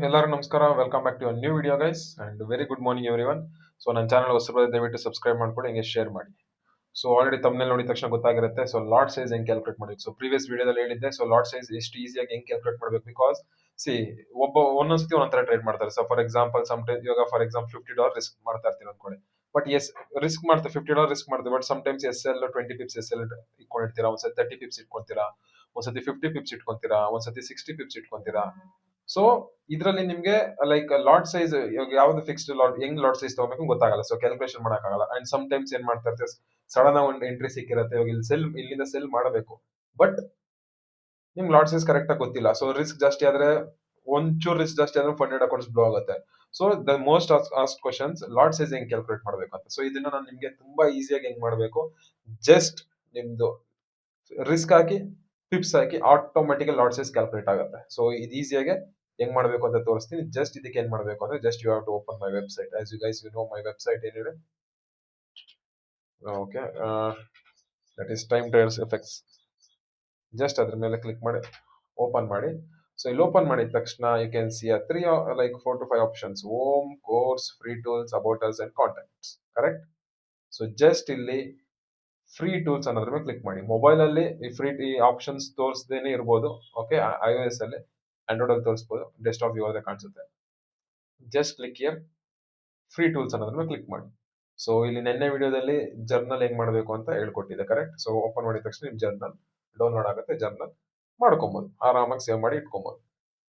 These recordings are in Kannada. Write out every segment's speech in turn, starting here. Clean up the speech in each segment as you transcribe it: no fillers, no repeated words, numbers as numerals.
ಎಲ್ಲರೂ ನಮಸ್ಕಾರ. Welcome back to a new video guys and very good morning everyone. So ನನ್ನ ಚಾನಲ್ ಹೊಸಬರು ದಯವಿಟ್ಟು ಸಬ್ಸ್ಕ್ರೈಬ್ ಮಾಡ್ಕೊಳ್ಳಿ, ಹಿಂಗೆ ಶೇರ್ ಮಾಡಿ. ಸೊ ಆಲ್ರೆಡಿ ತಮ್ಮನೇಲಿ ನೋಡಿದ ತಕ್ಷಣ ಗೊತ್ತಾಗಿರುತ್ತೆ. ಸೊ ಲಾಟ್ ಸೈಜ್ ಹೆಂಗೆ ಕ್ಯಾಲ್ಕುಲೇಟ್ ಮಾಡಬೇಕು. ಸೊ ಪ್ರೀವಿಯಸ್ ವಿಡಿಯೋದಲ್ಲಿ ಹೇಳಿದ್ದೆ. ಸೊ ಲಾಟ್ ಸೈಜ್ ಎಷ್ಟು ಈಸಿಯಾಗಿ ಹೆಂಗೆ ಕ್ಯಾಲ್ಕುಲೇಟ್ ಮಾಡಬೇಕು. ಬಿಕಾಸ್ ಸಿ ಒಂದೊಂದ್ಸತಿ ಒಂದೊಂಥರ ಟ್ರೇಡ್ ಮಾಡ್ತಾರೆ. ಸೊ ಫಾರ್ ಎಕ್ಸಾಂಪಲ್ ಇವಾಗ ಫಾರ್ ಎಕ್ಸಾಂಪಲ್ $50 ರಿಸ್ಕ್ ಮಾಡ್ತಾ ಇರ್ತೀನಿ ಅನ್ಕೊಳ್ಳಿ. ಬಟ್ ಎಸ್ ರಿಸ್ಕ್ ಮಾಡ್ತಾರೆ, $50 ರಿಸ್ಕ್ ಮಾಡ್ತೀವಿ. ಬಟ್ ಸಮ್ಟೈಮ್ಸ್ $20 ಇಟ್ಕೊಂಡಿರ್ತೀರಾ, ಒಂದ್ಸತಿ $30 ಇಟ್ಕೊಂತೀರಾ, ಒಂದ್ಸತಿ $50 ಇಟ್ಕೊಂತೀರಾ, ಒಂದ್ಸತಿ $60 ಇಟ್ಕೊಂತೀರಾ. ಸೊ ಇದ್ರಲ್ಲಿ ನಿಮ್ಗೆ ಲೈಕ್ ಲಾಟ್ ಸೈಜ್ ಯಾವ್ದು ಫಿಕ್ಸ್ಡ್ ಲಾಟ್, ಹೆಂಗ್ ಲಾಟ್ ಸೈಜ್ ತಗೋಬೇಕು ಗೊತ್ತಾಗಲ್ಲ. ಸೊ ಕ್ಯಾಲ್ಕುಲೇಷನ್ ಮಾಡಕ್ಕಾಗಲ್ಲ. ಅಂಡ್ ಸಮ್ ಟೈಮ್ಸ್ ಏನ್ ಮಾಡ್ತಾ ಇರ್ತೀವಿ, ಸಡನ್ ಆಗಿ ಒಂದು ಎಂಟ್ರಿ ಸಿಕ್ಕಿರುತ್ತೆ. ಇವಾಗ ಇಲ್ಲಿಂದ ಸೆಲ್ ಮಾಡಬೇಕು, ಬಟ್ ನಿಮ್ಗೆ ಲಾಟ್ ಸೈಜ್ ಕರೆಕ್ಟ್ ಆಗಿ ಗೊತ್ತಿಲ್ಲ. ಸೊ ರಿಸ್ಕ್ ಜಾಸ್ತಿ ಆದ್ರೆ, ಒಂಚೂರು ರಿಸ್ಕ್ ಜಾಸ್ತಿ ಆದ್ರೆ ಫಂಡೆಡ್ ಅಕೌಂಟ್ಸ್ ಬ್ಲೋ ಆಗುತ್ತೆ. So the most ask questions, lot size ಹೆಂಗ್ ಕ್ಯಾಲ್ಕುಲೇಟ್ ಮಾಡಬೇಕು ಅಂತ. ಸೊ ಇದನ್ನ ನಾನು ನಿಮ್ಗೆ ತುಂಬಾ ಈಸಿಯಾಗಿ ಹೆಂಗ್ ಮಾಡಬೇಕು, ಜಸ್ಟ್ ನಿಮ್ದು ರಿಸ್ಕ್ ಹಾಕಿ ಪಿಪ್ಸ್ ಹಾಕಿ ಆಟೋಮೆಟಿಕ್ ಲಾಟ್ ಸೈಜ್ ಕ್ಯಾಲ್ಕುಲೇಟ್ ಆಗುತ್ತೆ. ಸೊ ಇದು ಈಸಿಯಾಗಿ ಹೆಂಗ್ ಮಾಡಬೇಕು ಅಂತ ತೋರಿಸ್ತೀನಿ. ಜಸ್ಟ್ ಇದಕ್ಕೆ ಏನ್ ಮಾಡಬೇಕು ಅಂದ್ರೆ, just you have to open my website. As you guys you know my website ಏನಿದೆ. Okay, that is time traders effects. Just ಅದ್ರ ಮೇಲೆ ಕ್ಲಿಕ್ ಮಾಡಿ ಓಪನ್ ಮಾಡಿ. ಸೊ ಇಲ್ಲಿ ಓಪನ್ ಮಾಡಿದ ತಕ್ಷಣ you can see three like 4 to 5 options: home, course, free tools, about us and contacts. Correct. So just ಇಲ್ಲಿ ಫ್ರೀ ಟೂಲ್ಸ್ ಅನ್ನೋದ್ರ ಮೇಲೆ ಕ್ಲಿಕ್ ಮಾಡಿ. ಮೊಬೈಲ್ ಅಲ್ಲಿ ಈ ಆಪ್ಷನ್ಸ್ ತೋರಿಸದೇನೆ ಇರ್ಬೋದು. ಓಕೆ, iOS ಅಲ್ಲಿ, ಆಂಡ್ರಾಯ್ಡ್ ಅಲ್ಲಿ ತೋರಿಸಬಹುದು. ಡೆಸ್ಕ್ಟಾಪ್ ವ್ಯೂ ಆದ್ರೆ ಕಾಣಿಸುತ್ತೆ. Just click here, free tools ಅನ್ನೋದ್ರ ಮೇಲೆ ಕ್ಲಿಕ್ ಮಾಡಿ. ಸೊ ಇಲ್ಲಿ ನೆನ್ನೆ ವಿಡಿಯೋದಲ್ಲಿ ಜರ್ನಲ್ ಹೆಂಗ್ ಮಾಡಬೇಕು ಅಂತ ಹೇಳ್ಕೊಟ್ಟಿದೆ. ಕರೆಕ್ಟ್. ಸೊ ಓಪನ್ ಮಾಡಿದ ತಕ್ಷಣ ನಿಮ್ ಜರ್ನಲ್ ಡೌನ್ಲೋಡ್ ಆಗುತ್ತೆ. ಜರ್ನಲ್ ಮಾಡ್ಕೊಬಹುದು, ಆರಾಮಾಗಿ ಸೇವ್ ಮಾಡಿ ಇಟ್ಕೊಬಹುದು.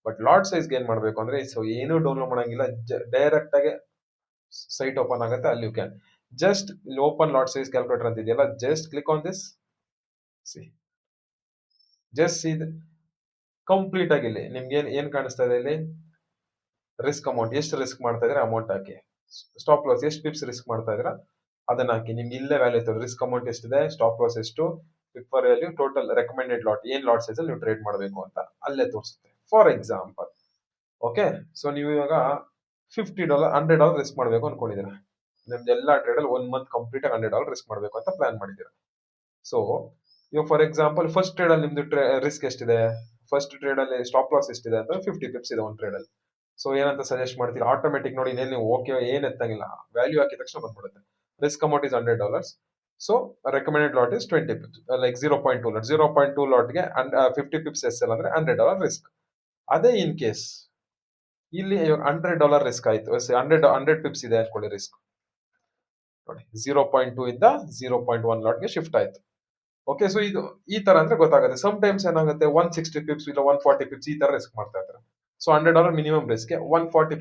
ಬಟ್ ಲಾಟ್ ಸೈಜ್ಗೆ ಏನ್ ಮಾಡ್ಬೇಕು ಅಂದ್ರೆ, ಸೊ ಏನು ಡೌನ್ಲೋಡ್ ಮಾಡಂಗಿಲ್ಲ, ಡೈರೆಕ್ಟ್ ಆಗಿ ಸೈಟ್ ಓಪನ್ ಆಗುತ್ತೆ. ಅಲ್ಲಿ ಯು ಕ್ಯಾನ್ ಜಸ್ಟ್ ಇಲ್ಲಿ ಓಪನ್ ಲಾಟ್ ಸೈಜ್ ಕ್ಯಾಲ್ಕುಲೇಟರ್ ಅಂತ ಇದೆಯಲ್ಲ, just click on this. C, just C complete ಆಗಿ ಇಲ್ಲಿ ನಿಮ್ಗೆ ಏನ್ ಕಾಣಿಸ್ತಾ ಇದೆ, ಇಲ್ಲಿ ರಿಸ್ಕ್ ಅಮೌಂಟ್, ಎಷ್ಟು ರಿಸ್ಕ್ ಮಾಡ್ತಾ ಇದ್ರೆ ಅಮೌಂಟ್ ಹಾಕಿ. ಸ್ಟಾಪ್ ಲಾಸ್ ಎಷ್ಟು ಪಿಪ್ಸ್ ರಿಸ್ಕ್ ಮಾಡ್ತಾ ಇದ್ರ ಅದನ್ನ ಹಾಕಿ. ನಿಮ್ಗೆ ಇಲ್ಲೇ ವ್ಯಾಲ್ಯೂ ಇರ್ತದೆ. ರಿಸ್ಕ್ ಅಮೌಂಟ್ ಎಷ್ಟಿದೆ, ಸ್ಟಾಪ್ ಲಾಸ್ ಎಷ್ಟು, pip value, total recommended lot, ಏನ್ ಲಾಟ್ ಸೈಜ್ ಅಲ್ಲಿ ನೀವು ಟ್ರೇಡ್ ಮಾಡಬೇಕು ಅಂತ ಅಲ್ಲೇ ತೋರಿಸುತ್ತೆ. ಫಾರ್ ಎಕ್ಸಾಂಪಲ್, ಓಕೆ, ಸೊ ನೀವು ಇವಾಗ $50 $100 ರಿಸ್ಕ್ ಮಾಡಬೇಕು ಅನ್ಕೊಂಡಿದ್ದೀರಾ. ನಿಮ್ದು ಎಲ್ಲಾ ಟ್ರೇಡ್ ಅಲ್ಲಿ 1 ಮಂತ್ ಕಂಪ್ಲೀಟ್ ಆಗಿ $100 ರಿಸ್ಕ್ ಮಾಡಬೇಕು ಅಂತ ಪ್ಲಾನ್ ಮಾಡಿದ್ದೀರಾ. ಸೊ ಇವಾಗ ಫಾರ್ ಎಕ್ಸಾಂಪಲ್ ಫಸ್ಟ್ ಟ್ರೇಡ್ ಅಲ್ಲಿ ನಿಮ್ದು ರಿಸ್ಕ್ ಎಷ್ಟಿದೆ, ಫಸ್ಟ್ ಟ್ರೇಡ್ ಅಲ್ಲಿ ಸ್ಟಾಪ್ ಲಾಸ್ ಎಷ್ಟಿದೆ ಅಂತ 50 ಪಿಪ್ಸ್ ಇದೆ ಒಂದು ಟ್ರೇಡ್ ಅಲ್ಲಿ. ಸೊ ಏನಂತ ಸಜೆಸ್ಟ್ ಮಾಡ್ತೀರಾ, ಆಟೋಮೆಟಿಕ್ ನೋಡಿ, ನೀವು ಓಕೆ ಏನ್ ಎತ್ತಂಗಿಲ್ಲ, ವ್ಯಾಲ್ಯೂ ಹಾಕಿದ ತಕ್ಷಣ ಬಂದ್ಬಿಡುತ್ತೆ. Risk amount is $100. So recommended lot is 20 pips, like 0.2 lot. 0.2 ಲಾಟ್ಗೆ 50 ಪಿಪ್ಸ್ ಎಸ್ ಅಂದ್ರೆ $100 ರಿಸ್ಕ್. ಅದೇ ಇನ್ ಕೇಸ್ ಇಲ್ಲಿ $100 ರಿಸ್ಕ್ ಆಯ್ತು, 100 ಪಿಪ್ಸ್ ಇದೆ ಅನ್ಕೊಳ್ಳಿ ರಿಸ್ಕ್. ನೋಡಿ 0.2 ಇಂದ 0.1 ಲಾಟ್ಗೆ ಶಿಫ್ಟ್ ಆಯ್ತು. ಓಕೆ, ಸೊ ಇದು ಈ ತರ ಅಂದ್ರೆ ಗೊತ್ತಾಗುತ್ತೆ. ಸಮ್ ಟೈಮ್ಸ್ ಏನಾಗುತ್ತೆ, 160 ಪಿಪ್ಸ್ ಇಲ್ಲ 140 ಪಿಪ್ಸ್ ಈ ತರ ರಿಸ್ಕ್ ಮಾಡ್ತಾ ಇದ್ದಾರೆ. So $100 minimum risk, 140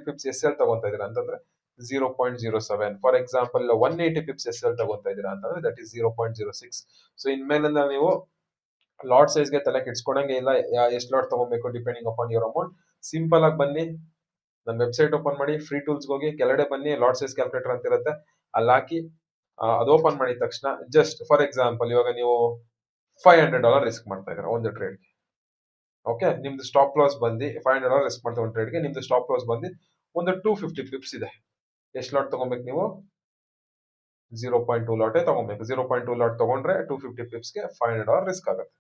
pips S L ತಗೊಂತಾ ಇದೀರಾ ಅಂತಂದ್ರೆ 0.07. For example 180 pips S L ತಗೊಂತಾ ಇದೀರಾ ಅಂತಂದ್ರೆ ದಟ್ ಇಸ್ 0.06. ಸೊ ಇನ್ಮೇಲಿಂದ ನೀವು ಲಾಟ್ ಸೈಜ್ಗೆ ತಲೆ ಕೆಡ್ಸ್ಕೊಳಂಗೆ ಇಲ್ಲ. ಎಷ್ಟು ಲಾಟ್ ತಗೋಬೇಕು depending upon your amount. Simple ಆಗಿ ಬನ್ನಿ, ನನ್ನ ವೆಬ್ಸೈಟ್ ಓಪನ್ ಮಾಡಿ, ಫ್ರೀ ಟೂಲ್ಸ್ ಹೋಗಿ ಕೆಳಗಡೆ ಬನ್ನಿ, ಲಾಟ್ ಸೈಜ್ ಕ್ಯಾಲ್ಕುಲೇಟರ್ ಅಂತ ಇರುತ್ತೆ, ಅಲ್ಲಿ ಹಾಕಿ ಅದು ಓಪನ್ ಮಾಡಿದ ತಕ್ಷಣ ಜಸ್ಟ್ ಫಾರ್ ಎಕ್ಸಾಂಪಲ್ ಇವಾಗ ನೀವು $500 ರಿಸ್ಕ್ ಮಾಡ್ತಾ ಇದ್ದೀರಾ ಒಂದು ಟ್ರೇಡ್ಗೆ. ಓಕೆ, ನಿಮ್ದು ಸ್ಟಾಪ್ ಲಾಸ್ ಬಂದು $500 ರಿಸ್ಕ್ ಮಾಡ್ತಾ ಒಂದು ಟ್ರೇಡ್ಗೆ, ನಿಮ್ದು ಸ್ಟಾಪ್ ಲಾಸ್ ಬಂದು ಒಂದು 250 ಪಿಪ್ಸ್ ಇದೆ. ಎಷ್ಟು ಲಾಟ್ ತಗೊಬೇಕು ನೀವು, 0.2 ಲಾಟೇ ತಗೊಬೇಕು. 0.2 ಲಾಟ್ ತಗೊಂಡ್ರೆ 250 ಪಿಪ್ಸ್ಗೆ $500 ರಿಸ್ಕ್ ಆಗುತ್ತೆ.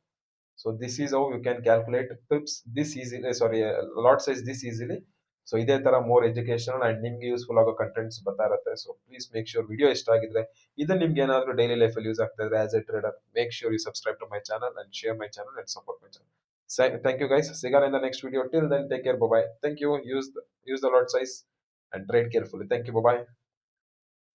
So this is how you can calculate pips this easily, sorry lot size this easily. So ಇದೇ ತರ ಮೋರ್ ಎಜುಕೇಶನಲ್ ಅಂಡ್ ನಿಮ್ಗೆ ಯೂಸ್ಫುಲ್ ಆಗೋ ಕಂಟೆಂಟ್ಸ್ ಬರ್ತಾ ಇರುತ್ತೆ. So please make sure video ಇಷ್ಟ ಆಗಿದ್ರೆ, ಇದು ನಿಮ್ಗೆ ಏನಾದ್ರು ಡೈಲಿ ಲೈಫ್ ಅಲ್ಲಿ ಯೂಸ್ ಆಗ್ತಾ ಇದ್ರೆ as a trader, make sure you subscribe to my channel and share my channel and support my channel. Thank you guys. ಸಿಗೋಣ in the next video. Till then, take care. Bye bye. Thank you. Use the lot size and trade carefully. Thank you. Bye bye.